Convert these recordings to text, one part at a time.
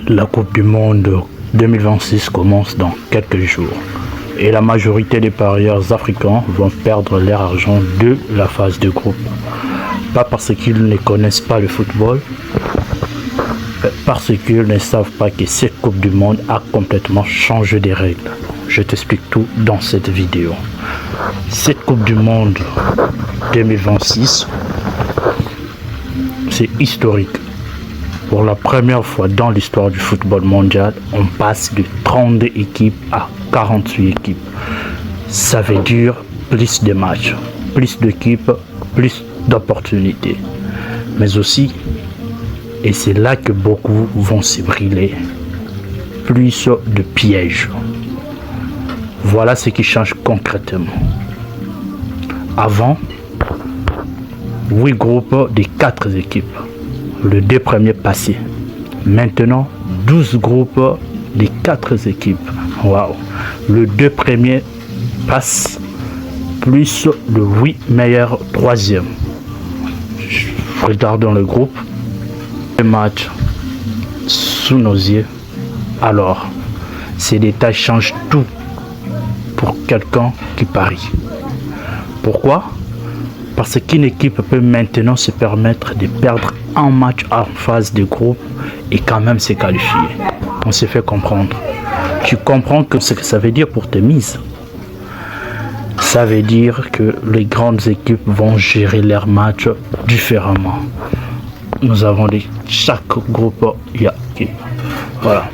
La Coupe du Monde 2026 commence dans quelques jours et la majorité des parieurs africains vont perdre leur argent de la phase de groupe. Pas parce qu'ils ne connaissent pas le football, mais parce qu'ils ne savent pas que cette Coupe du Monde a complètement changé des règles. Je t'explique tout dans cette vidéo. Cette Coupe du Monde 2026, c'est historique. Pour la première fois dans l'histoire du football mondial, on passe de 32 équipes à 48 équipes. Ça veut dire plus de matchs, plus d'équipes, plus d'opportunités. Mais aussi, et c'est là que beaucoup vont se brûler, plus de pièges. Voilà ce qui change concrètement. Avant, 8 groupes de 4 équipes. Le 2 premiers passés. Maintenant, 12 groupes de 4 équipes. Waouh! Le 2 premiers passe plus le 8 meilleurs troisième. Regardons le groupe. Le match sous nos yeux. Alors, ces détails changent tout pour quelqu'un qui parie. Pourquoi? Parce qu'une équipe peut maintenant se permettre de perdre un match en phase de groupe et quand même se qualifier. On se fait comprendre. Tu comprends ce que ça veut dire pour tes mises. Ça veut dire que les grandes équipes vont gérer leurs matchs différemment. Nous avons dit chaque groupe, il y a voilà.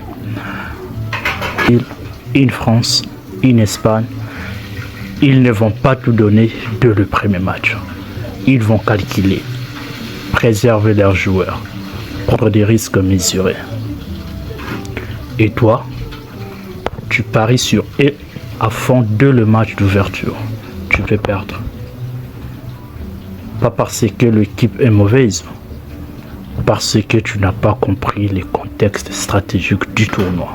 Une France, une Espagne, ils ne vont pas tout donner dès le premier match. Ils vont calculer, préserver leurs joueurs, prendre des risques mesurés. Et toi, tu paries sur eux à fond dès le match d'ouverture. Tu peux perdre. Pas parce que l'équipe est mauvaise, parce que tu n'as pas compris le contexte stratégique du tournoi.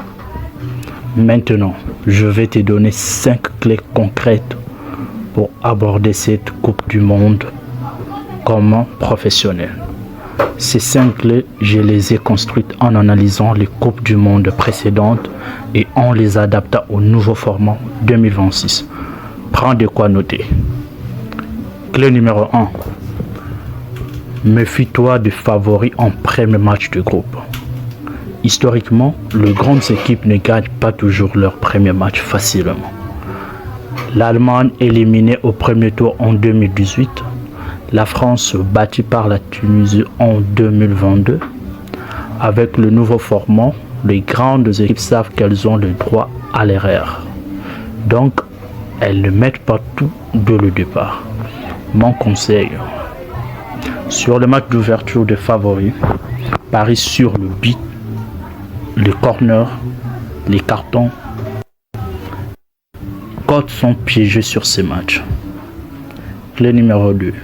Maintenant, je vais te donner 5 clés concrètes pour aborder cette Coupe du Monde comme professionnel. Ces 5 clés, je les ai construites en analysant les Coupes du Monde précédentes et en les adaptant au nouveau format 2026. Prends de quoi noter. Clé numéro 1. Méfie-toi des favoris en premier match de groupe. Historiquement, les grandes équipes ne gagnent pas toujours leur premier match facilement. L'Allemagne éliminée au premier tour en 2018, la France battue par la Tunisie en 2022. Avec le nouveau format, les grandes équipes savent qu'elles ont le droit à l'erreur. Donc, elles ne mettent pas tout dès le départ. Mon conseil, sur le match d'ouverture des favoris, parie sur le but, les corners, les cartons. Cotes sont piégées sur ces matchs. Clé numéro 2.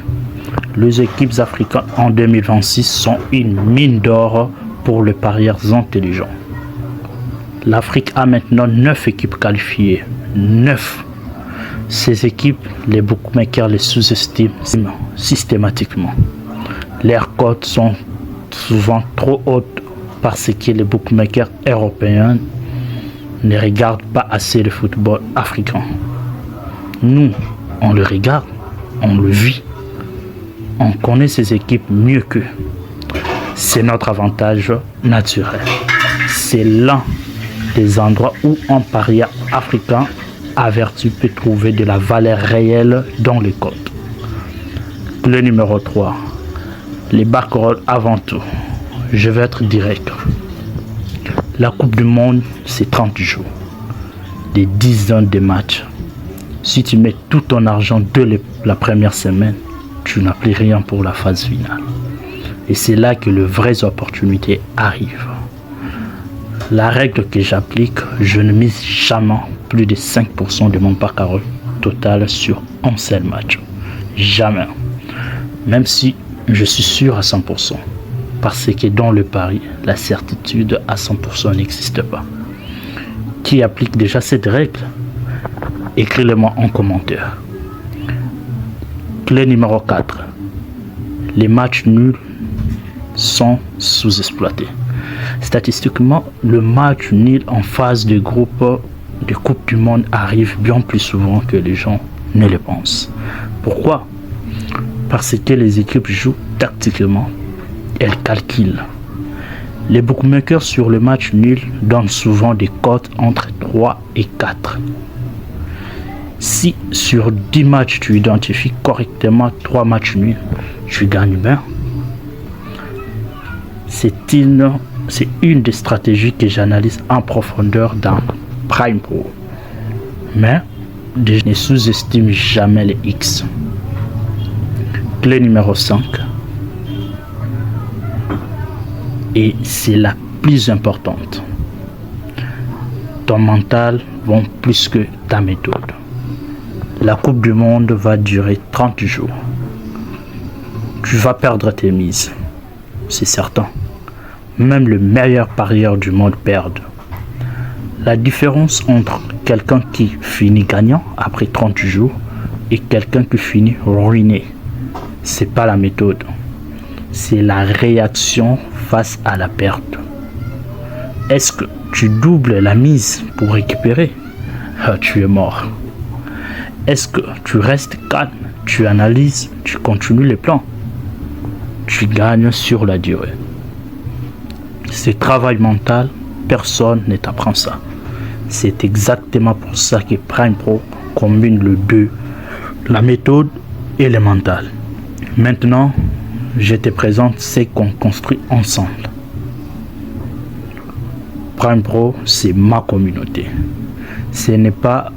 Les équipes africaines en 2026 sont une mine d'or pour les parieurs intelligents. L'Afrique a maintenant 9 équipes qualifiées. 9. Ces équipes, les bookmakers les sous-estiment systématiquement. Leurs cotes sont souvent trop hautes parce que les bookmakers européens ne regardent pas assez le football africain. Nous, on le regarde, on le vit, on connaît ces équipes mieux qu'eux. C'est notre avantage naturel. C'est l'un des endroits où un parieur africain averti peut trouver de la valeur réelle dans les cotes. Le numéro 3. Les barcaroles avant tout. Je vais être direct. La Coupe du Monde, c'est 30 jours. Des dizaines de matchs. Si tu mets tout ton argent dès la première semaine, tu n'as plus rien pour la phase finale. Et c'est là que les vraies opportunités arrivent. La règle que j'applique, je ne mise jamais plus de 5% de mon barcarolle total sur un seul match. Jamais. Même si je suis sûr à 100%. Parce que dans le pari, la certitude à 100% n'existe pas. Qui applique déjà cette règle? Écris-le-moi en commentaire. Clé numéro 4. Les matchs nuls sont sous-exploités. Statistiquement, le match nul en phase de groupe de Coupe du Monde arrive bien plus souvent que les gens ne le pensent. Pourquoi? Parce que les équipes jouent tactiquement, elles calculent. Les bookmakers sur le match nul donnent souvent des cotes entre 3 et 4. Si sur 10 matchs tu identifies correctement 3 matchs nuls, tu gagnes bien. C'est une des stratégies que j'analyse en profondeur dans Prime Pro. Mais je ne sous-estime jamais les X. Clé numéro 5. Et c'est la plus importante. Ton mental vaut plus que ta méthode. La Coupe du Monde va durer 30 jours. Tu vas perdre tes mises. C'est certain. Même le meilleur parieur du monde perd. La différence entre quelqu'un qui finit gagnant après 30 jours et quelqu'un qui finit ruiné, c'est pas la méthode. C'est la réaction face à la perte. Est-ce que tu doubles la mise pour récupérer? Tu es mort. Est-ce que tu restes calme, tu analyses, tu continues les plans? Tu gagnes sur la durée. C'est travail mental, personne ne t'apprend ça. C'est exactement pour ça que Prime Pro combine le deux, la méthode et le mental. Maintenant, je te présente ce qu'on construit ensemble. Prime Pro, c'est ma communauté. Ce n'est pas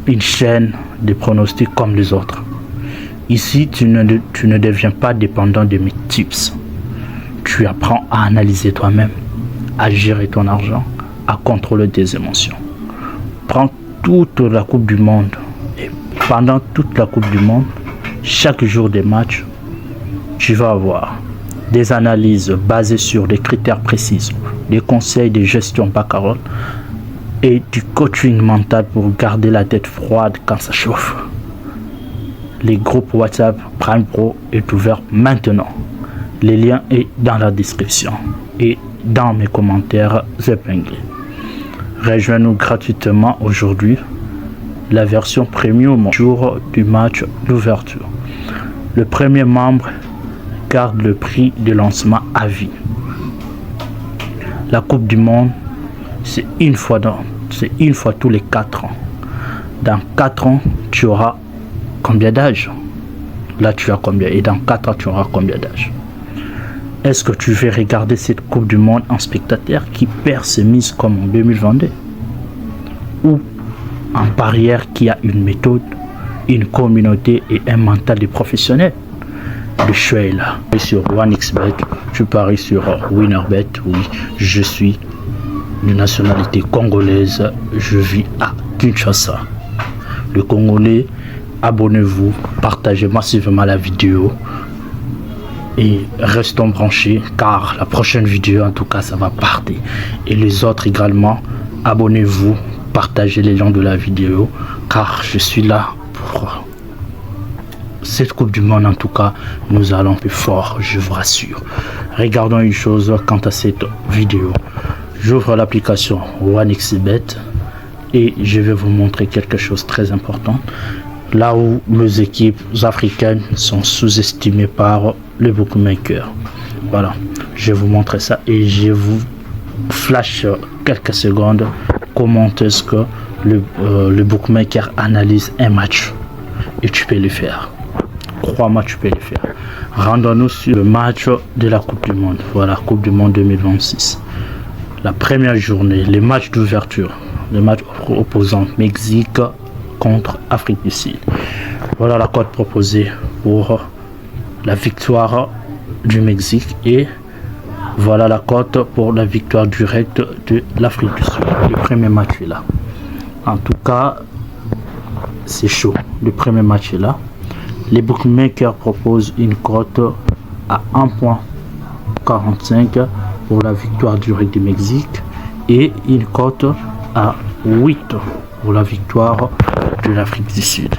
une chaîne de pronostics comme les autres. Ici, tu ne deviens pas dépendant de mes tips. Tu apprends à analyser toi-même, à gérer ton argent, à contrôler tes émotions. Prends toute la Coupe du Monde et pendant toute la Coupe du Monde, chaque jour des matchs, tu vas avoir des analyses basées sur des critères précis, des conseils de gestion back-roll et du coaching mental pour garder la tête froide quand ça chauffe. Les groupes WhatsApp Prime Pro est ouvert maintenant. Le lien est dans la description et dans mes commentaires épinglés. Rejoins-nous gratuitement aujourd'hui. La version premium jour du match d'ouverture. Le premier membre garde le prix de lancement à vie. La Coupe du Monde, c'est une fois tous les 4 ans. Dans 4 ans, tu auras combien d'âge? Là, tu as combien? Et dans 4 ans, tu auras combien d'âge? Est-ce que tu veux regarder cette Coupe du Monde en spectateur qui perd ses mises comme en 2022? Ou un parieur qui a une méthode, une communauté et un mental de professionnel? Le choix est là. Sur OneXBet, tu paries sur WinnerBet. Oui, je suis de nationalité congolaise. Je vis à Kinshasa. Le Congolais, abonnez-vous, partagez massivement la vidéo et restons branchés car la prochaine vidéo, en tout cas, ça va partir. Et les autres également, abonnez-vous, partagez les liens de la vidéo car je suis là pour cette Coupe du Monde. En tout cas, nous allons plus fort, je vous rassure. Regardons une chose quant à cette vidéo. J'ouvre l'application OneXBet et je vais vous montrer quelque chose de très important. Là où les équipes africaines sont sous-estimées par les bookmakers. Voilà, je vais vous montrer ça et je vous flash quelques secondes comment est-ce que le bookmaker analyse un match. Et tu peux le faire. Crois-moi, tu peux le faire. Rendons-nous sur le match de la Coupe du Monde. Voilà, Coupe du Monde 2026. La première journée, les matchs d'ouverture. Le match opposant Mexique contre Afrique du Sud. Voilà la cote proposée pour la victoire du Mexique et voilà la cote pour la victoire directe de l'Afrique du Sud. Le premier match est là. En tout cas, c'est chaud. Le premier match est là. Les bookmakers proposent une cote à 1,45 pour la victoire directe du Mexique et une cote à 8 pour la victoire de l'Afrique du Sud.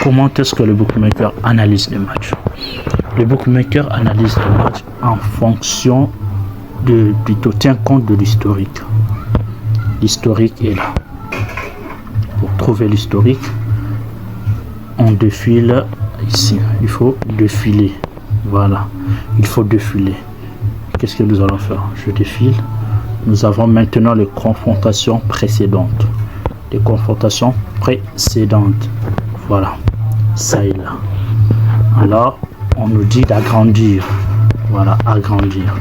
Comment est-ce que le bookmaker analyse les matchs? Le bookmaker analyse les matchs en fonction plutôt tient compte de l'historique. L'historique est là. Pour trouver l'historique, on défile ici. Il faut défiler. Voilà. Il faut défiler. Qu'est-ce que nous allons faire? Je défile. Nous avons maintenant les confrontations précédentes. Les confrontations précédentes. Voilà. Ça est là. Alors, on nous dit d'agrandir. Voilà, agrandir.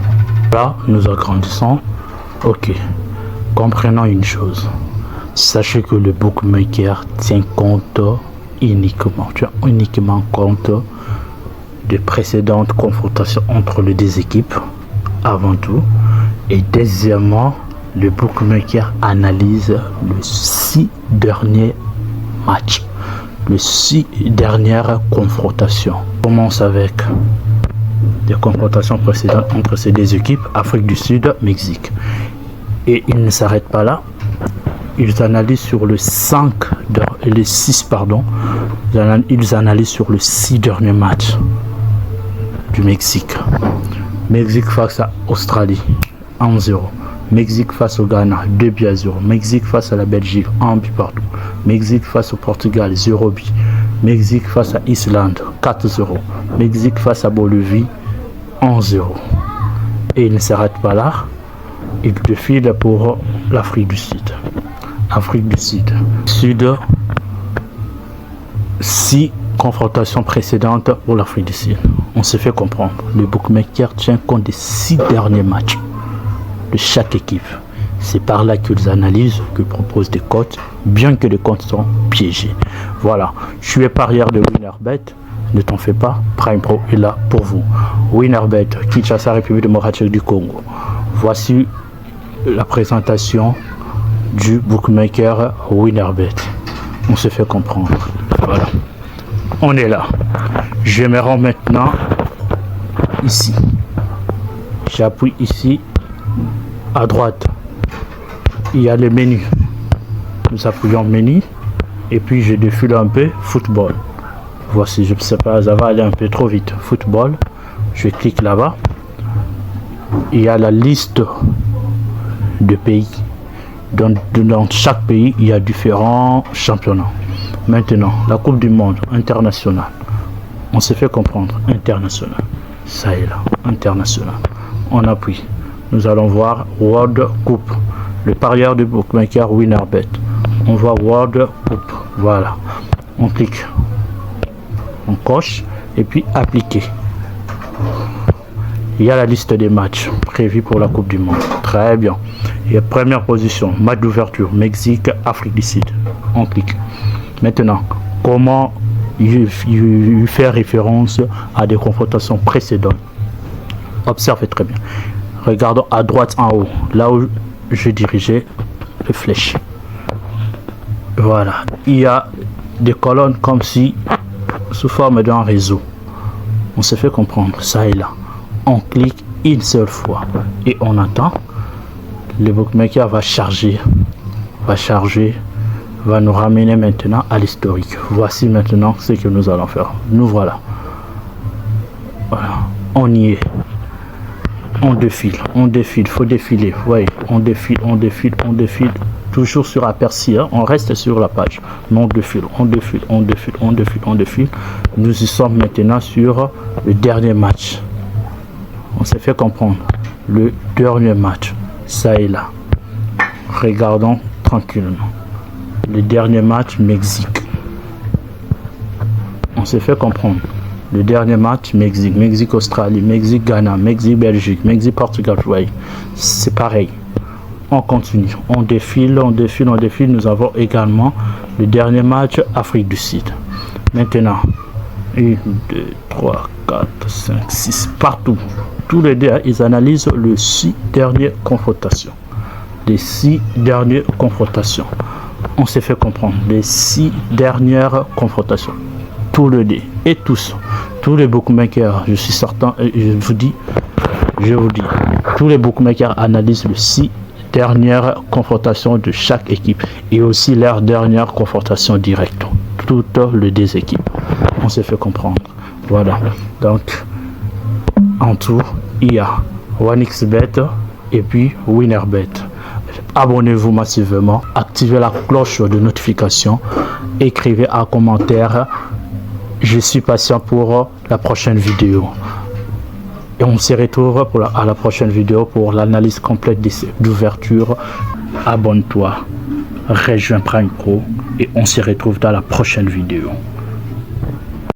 Là, nous agrandissons. Ok. Comprenons une chose. Sachez que le bookmaker tient compte uniquement compte de précédentes confrontations entre les deux équipes, avant tout. Et deuxièmement, le bookmaker analyse le 6 derniers matchs, les 6 dernières confrontations. On commence avec des confrontations précédentes entre ces deux équipes, Afrique du Sud, Mexique. Et ils ne s'arrêtent pas là. Ils analysent sur le 6 pardon. Ils analysent sur le 6 derniers matchs du Mexique. Mexique face à Australie, 1-0. Mexique face au Ghana, 2-0. Mexique face à la Belgique, 1 but partout. Mexique face au Portugal, 0 but. Mexique face à Islande, 4-0. Mexique face à Bolivie, 1-0. Et il ne s'arrête pas là. Il défile pour l'Afrique du Sud. Afrique du Sud. 6 confrontations précédentes pour l'Afrique du Sud. On se fait comprendre. Le bookmaker tient compte des 6 derniers matchs de chaque équipe. C'est par là qu'ils analysent, qu'ils proposent des cotes, bien que les cotes sont piégées. Voilà. Je suis parieur de Winnerbet. Ne t'en fais pas. Prime Pro est là pour vous. Winnerbet, Kinshasa, République démocratique du Congo. Voici la présentation du bookmaker Winnerbet. On se fait comprendre. Voilà. On est là. Je me rends maintenant ici. J'appuie ici. À droite, il y a le menu. Nous appuyons menu. Et puis je défile un peu football. Voici, je ne sais pas, ça va aller un peu trop vite. Football. Je clique là-bas. Il y a la liste de pays. Dans chaque pays, il y a différents championnats. Maintenant, la Coupe du Monde internationale. On se fait comprendre. International. Ça est là. International. On appuie. Nous allons voir World Cup. Le parieur du bookmaker Winnerbet. On voit World Cup. Voilà. On clique. On coche. Et puis appliquer. Il y a la liste des matchs prévus pour la Coupe du Monde. Très bien. Et première position, match d'ouverture, Mexique, Afrique du Sud. On clique. Maintenant, comment il fait référence à des confrontations précédentes. Observez très bien. Regardons à droite en haut, là où je dirigeais le flèche. Voilà. Il y a des colonnes comme si sous forme d'un réseau. On se fait comprendre. Ça et là. On clique une seule fois et on attend. Le bookmaker va charger, va nous ramener maintenant à l'historique. Voici maintenant ce que nous allons faire. Nous voilà. Voilà, on y est. On défile, faut défiler. Voyez, on défile. Toujours sur aperçu, hein? On reste sur la page. Mais on défile. Nous y sommes maintenant sur le dernier match. On s'est fait comprendre. Le dernier match. Ça est là. Regardons tranquillement. Le dernier match, Mexique. On s'est fait comprendre. Le dernier match, Mexique. Mexique, Australie. Mexique, Ghana. Mexique, Belgique. Mexique, Portugal. Ouais. C'est pareil. On continue. On défile. Nous avons également le dernier match, Afrique du Sud. Maintenant, 1, 2, 3, 4, 5, 6. Partout. Tous les deux, ils analysent les 6 dernières confrontations. Les 6 dernières confrontations. On s'est fait comprendre. Les 6 dernières confrontations. Tous les deux. Et tous les bookmakers, je suis certain, je vous dis, tous les bookmakers analysent les 6 dernières confrontations de chaque équipe et aussi leur dernière confrontation directe. Toutes les deux équipes. On s'est fait comprendre. Voilà. Donc, en tout, il y a OneXBet, et puis Winnerbet. Abonnez-vous massivement, activez la cloche de notification, écrivez un commentaire. Je suis patient pour la prochaine vidéo. Et on se retrouve à la prochaine vidéo pour l'analyse complète d'ouverture. Abonne-toi, rejoins Prime Pro et on se retrouve dans la prochaine vidéo.